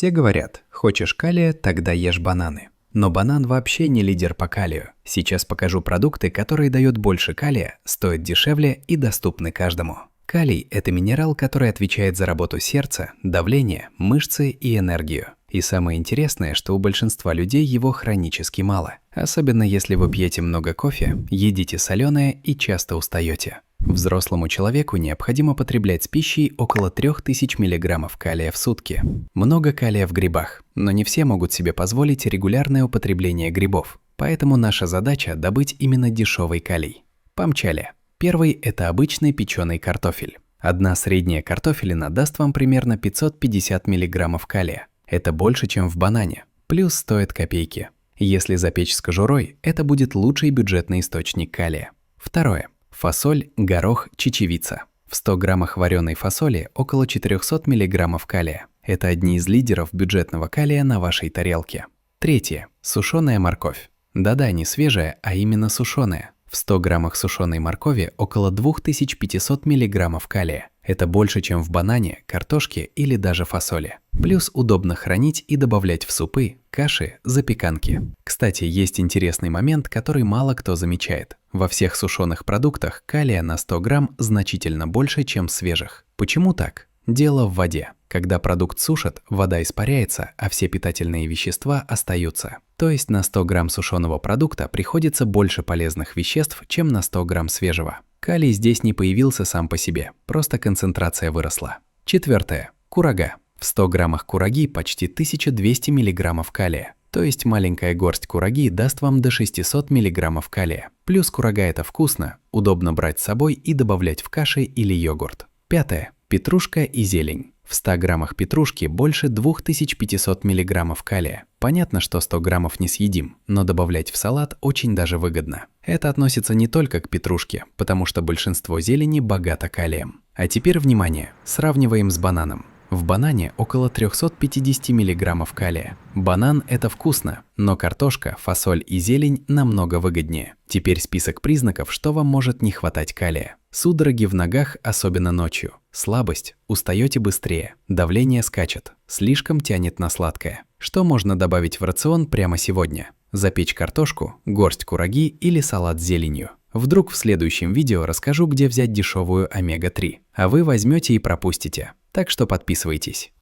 Все говорят, хочешь калия, тогда ешь бананы. Но банан вообще не лидер по калию. Сейчас покажу продукты, которые дают больше калия, стоят дешевле и доступны каждому. Калий – это минерал, который отвечает за работу сердца, давление, мышцы и энергию. И самое интересное, что у большинства людей его хронически мало. Особенно если вы пьете много кофе, едите соленое и часто устаете. Взрослому человеку необходимо потреблять с пищей около 3000 мг калия в сутки. Много калия в грибах, но не все могут себе позволить регулярное употребление грибов. Поэтому наша задача – добыть именно дешевый калий. Помчали. Первый – это обычный печеный картофель. Одна средняя картофелина даст вам примерно 550 мг калия. Это больше, чем в банане. Плюс стоит копейки. Если запечь с кожурой, это будет лучший бюджетный источник калия. Второе. Фасоль, горох, чечевица. В 100 граммах вареной фасоли около 400 мг калия. Это одни из лидеров бюджетного калия на вашей тарелке. Третье. Сушеная морковь. Да-да, не свежая, а именно сушеная. В 100 граммах сушеной моркови около 2500 мг калия. Это больше, чем в банане, картошке или даже фасоли. Плюс удобно хранить и добавлять в супы, каши, запеканки. Кстати, есть интересный момент, который мало кто замечает. Во всех сушеных продуктах калия на 100 грамм значительно больше, чем свежих. Почему так? Дело в воде. Когда продукт сушат, вода испаряется, а все питательные вещества остаются. То есть на 100 грамм сушеного продукта приходится больше полезных веществ, чем на 100 грамм свежего. Калий здесь не появился сам по себе, просто концентрация выросла. Четвертое. Курага. В 100 граммах кураги почти 1200 мг калия. То есть маленькая горсть кураги даст вам до 600 мг калия. Плюс курага – это вкусно, удобно брать с собой и добавлять в каши или йогурт. Пятое. Петрушка и зелень. В 100 граммах петрушки больше 2500 мг калия. Понятно, что 100 граммов не съедим, но добавлять в салат очень даже выгодно. Это относится не только к петрушке, потому что большинство зелени богато калием. А теперь внимание, сравниваем с бананом. В банане около 350 мг калия. Банан – это вкусно, но картошка, фасоль и зелень намного выгоднее. Теперь список признаков, что вам может не хватать калия. Судороги в ногах, особенно ночью. Слабость, устаете быстрее, давление скачет, слишком тянет на сладкое. Что можно добавить в рацион прямо сегодня? Запечь картошку, горсть кураги или салат с зеленью. Вдруг в следующем видео расскажу, где взять дешевую омега-3, а вы возьмете и пропустите. Так что подписывайтесь.